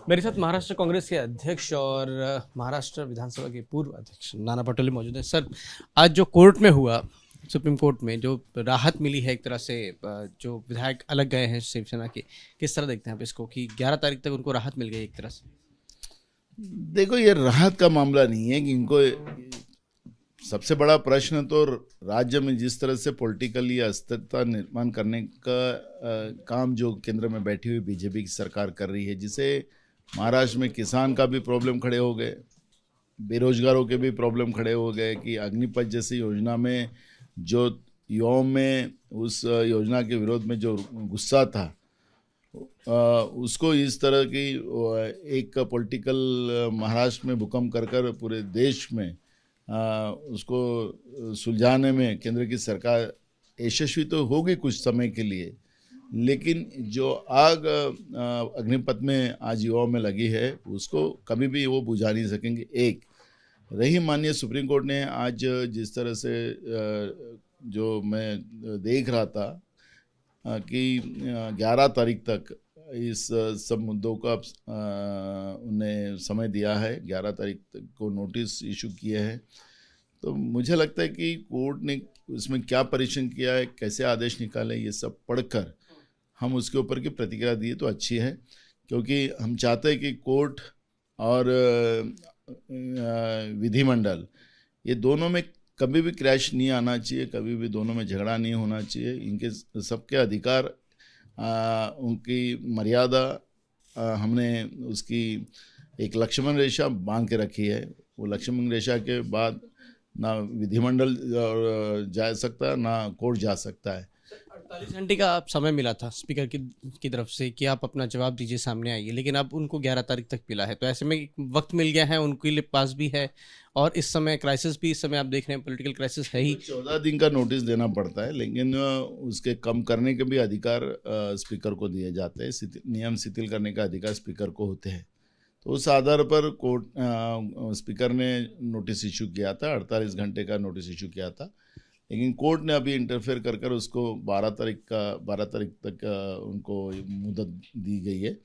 मेरे साथ महाराष्ट्र कांग्रेस के अध्यक्ष और महाराष्ट्र विधानसभा के पूर्व अध्यक्ष नाना पटोले मौजूद हैं। सर, आज जो कोर्ट में हुआ, सुप्रीम कोर्ट में जो राहत मिली है एक तरह से, जो विधायक अलग गए हैं शिवसेना के, किस तरह देखते हैं आप इसको कि 11 तारीख तक उनको राहत मिल गई एक तरह से? देखो, ये राहत का मामला नहीं है कि इनको सबसे बड़ा प्रश्न तो राज्य में जिस तरह से पॉलिटिकली अस्थिरता निर्माण करने का काम जो केंद्र में बैठी हुई बीजेपी की सरकार कर रही है, जिसे महाराष्ट्र में किसान का भी प्रॉब्लम खड़े हो गए, बेरोजगारों के भी प्रॉब्लम खड़े हो गए कि अग्निपथ जैसी योजना में जो युवाओं में उस योजना के विरोध में जो गुस्सा था, उसको इस तरह की एक पॉलिटिकल महाराष्ट्र में भूकंप कर पूरे देश में उसको सुलझाने में केंद्र की सरकार यशस्वी तो होगी कुछ समय के लिए, लेकिन जो आग अग्निपथ में आज युवाओं में लगी है उसको कभी भी वो बुझा नहीं सकेंगे। एक रही माननीय सुप्रीम कोर्ट ने आज जिस तरह से जो मैं देख रहा था कि 11 तारीख तक इस सब मुद्दों का उन्हें समय दिया है, 11 तारीख तक को नोटिस इशू किए हैं। तो मुझे लगता है कि कोर्ट ने उसमें क्या परीक्षण किया है, कैसे आदेश निकाले, ये सब पढ़कर हम उसके ऊपर की प्रतिक्रिया दिए तो अच्छी है, क्योंकि हम चाहते हैं कि कोर्ट और विधिमंडल ये दोनों में कभी भी क्रैश नहीं आना चाहिए, कभी भी दोनों में झगड़ा नहीं होना चाहिए। इनके सबके अधिकार, उनकी मर्यादा, हमने उसकी एक लक्ष्मण रेखा बांध के रखी है। वो लक्ष्मण रेखा के बाद ना विधिमंडल जा सकता है ना कोर्ट जा सकता है। 48 घंटे का आप समय मिला था स्पीकर की तरफ से कि आप अपना जवाब दीजिए, सामने आइए, लेकिन अब उनको 11 तारीख तक मिला है, तो ऐसे में वक्त मिल गया है उनके लिए, पास भी है, और इस समय क्राइसिस भी, इस समय आप देख रहे हैं पॉलिटिकल क्राइसिस है ही। 14 दिन का नोटिस देना पड़ता है, लेकिन उसके कम करने के भी अधिकार स्पीकर को दिए जाते हैं। नियम शिथिल करने का अधिकार स्पीकर को होते हैं। तो उस आधार पर कोर्ट स्पीकर ने नोटिस इशू किया था, 48 घंटे का नोटिस इशू किया था, लेकिन कोर्ट ने अभी इंटरफेयर कर उसको 12 तारीख तक उनको मुदत दी गई है।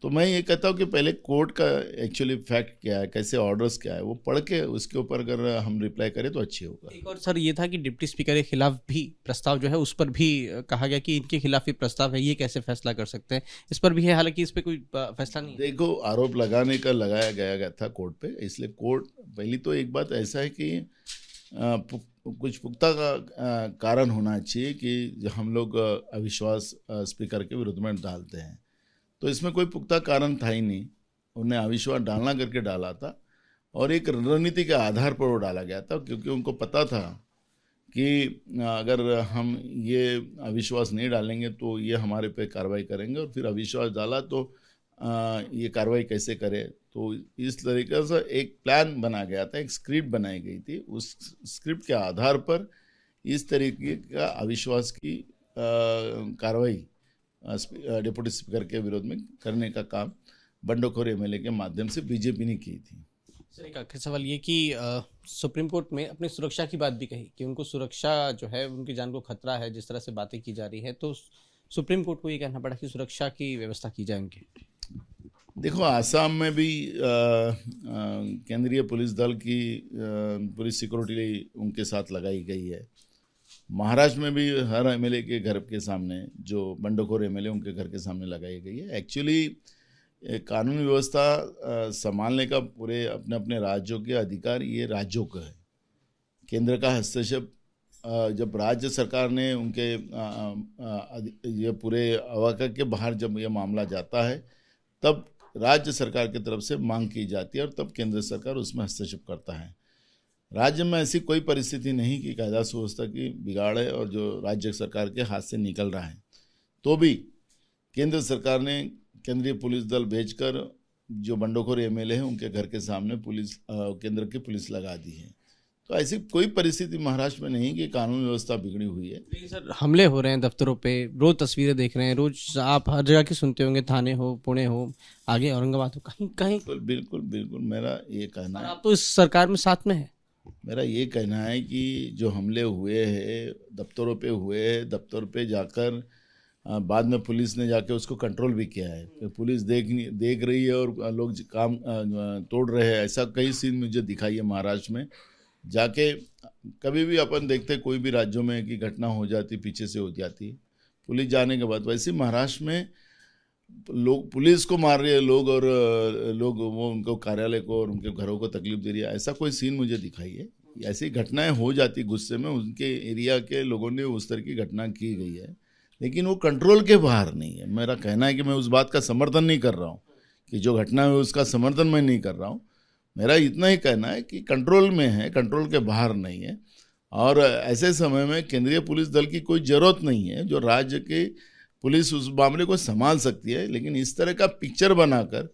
तो मैं ये कहता हूँ कि पहले कोर्ट का एक्चुअली फैक्ट क्या है, कैसे ऑर्डर्स क्या है, वो पढ़ के उसके ऊपर अगर हम रिप्लाई करें तो अच्छी होगा। एक और सर ये था कि डिप्टी स्पीकर के खिलाफ भी प्रस्ताव जो है उस पर भी कहा गया कि इनके खिलाफ ही प्रस्ताव है, ये कैसे फैसला कर सकते हैं, इस पर भी है, हालांकि इस पर कोई फैसला नहीं है। देखो, आरोप लगाने का लगाया गया था कोर्ट पे, इसलिए कोर्ट पहली तो एक बात ऐसा है कि कुछ पुख्ता का कारण होना चाहिए कि हम लोग अविश्वास स्पीकर के विरुद्ध में डालते हैं, तो इसमें कोई पुख्ता कारण था ही नहीं। उन्हें अविश्वास डालना करके डाला था और एक रणनीति के आधार पर वो डाला गया था, क्योंकि उनको पता था कि अगर हम ये अविश्वास नहीं डालेंगे तो ये हमारे पे कार्रवाई करेंगे, और फिर अविश्वास डाला तो ये कार्रवाई कैसे करे। तो इस तरीके से एक प्लान बना गया था, एक स्क्रिप्ट बनाई गई थी। उस स्क्रिप्ट के आधार पर इस तरीके का अविश्वास की कार्रवाई डिप्टी स्पीकर के विरोध में करने का काम बंडखोर एमएलए के माध्यम से बीजेपी ने की थी। सर, एक आखिरी सवाल ये कि सुप्रीम कोर्ट में अपनी सुरक्षा की बात भी कही कि उनको सुरक्षा जो है, उनकी जान को खतरा है, जिस तरह से बातें की जा रही है, तो सुप्रीम कोर्ट को ये कहना पड़ा कि सुरक्षा की व्यवस्था की जाए उनकी। देखो, आसाम में भी केंद्रीय पुलिस दल की पुलिस सिक्योरिटी उनके साथ लगाई गई है। महाराष्ट्र में भी हर एमएलए के घर के सामने, जो बंडखोर एमएलए उनके घर के सामने लगाई गई है। एक्चुअली कानून व्यवस्था संभालने का पूरे अपने अपने राज्यों के अधिकार ये राज्यों का है। केंद्र का हस्तक्षेप जब राज्य सरकार ने उनके ये पूरे अवाका के बाहर जब ये मामला जाता है, तब राज्य सरकार की तरफ से मांग की जाती है और तब केंद्र सरकार उसमें हस्तक्षेप करता है। राज्य में ऐसी कोई परिस्थिति नहीं कि कायदा सुव्यवस्था की बिगाड़ है और जो राज्य सरकार के हाथ से निकल रहा है, तो भी केंद्र सरकार ने केंद्रीय पुलिस दल भेजकर जो बंडखोर एमएलए हैं उनके घर के सामने पुलिस केंद्र की पुलिस लगा दी है। तो ऐसी कोई परिस्थिति महाराष्ट्र में नहीं कि कानून व्यवस्था बिगड़ी हुई है। लेकिन सर, हमले हो रहे हैं दफ्तरों पे, रोज तस्वीरें देख रहे हैं, रोज आप हर जगह की सुनते होंगे, थाने हो, पुणे हो, आगे औरंगाबाद हो, कहीं कहीं। बिल्कुल बिल्कुल मेरा ये कहना है, आप तो इस सरकार में साथ में है। मेरा ये कहना है कि जो हमले हुए हैं दफ्तरों पे हुए हैं, दफ्तर पे जाकर बाद में पुलिस ने जाके उसको कंट्रोल भी किया है। तो पुलिस देख रही है और लोग काम तोड़ रहे हैं, ऐसा कई सीन मुझे दिखाई है महाराष्ट्र में जाके। कभी भी अपन देखते कोई भी राज्यों में कि घटना हो जाती, पीछे से हो जाती पुलिस जाने के बाद, वैसे महाराष्ट्र में लोग पुलिस को मार रहे हैं लोग, और लोग वो उनको कार्यालय को और उनके घरों को तकलीफ दे रही है, ऐसा कोई सीन मुझे दिखाई है। ऐसी घटनाएं हो जाती गुस्से में, उनके एरिया के लोगों ने उस तरह की घटना की गई है, लेकिन वो कंट्रोल के बाहर नहीं है। मेरा कहना है कि मैं उस बात का समर्थन नहीं कर रहा हूँ कि जो घटना है उसका समर्थन मैं नहीं कर रहा हूँ। मेरा इतना ही कहना है कि कंट्रोल में है, कंट्रोल के बाहर नहीं है। और ऐसे समय में केंद्रीय पुलिस दल की कोई ज़रूरत नहीं है, जो राज्य के पुलिस उस मामले को संभाल सकती है। लेकिन इस तरह का पिक्चर बनाकर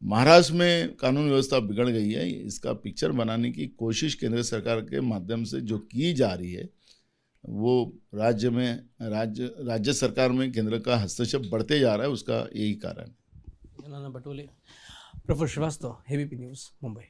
महाराष्ट्र में कानून व्यवस्था बिगड़ गई है, इसका पिक्चर बनाने की कोशिश केंद्र सरकार के माध्यम से जो की जा रही है, वो राज्य सरकार में केंद्र का हस्तक्षेप बढ़ते जा रहा है, उसका यही कारण है। Nana Patole, Praful Srivastava, ABP news, Mumbai.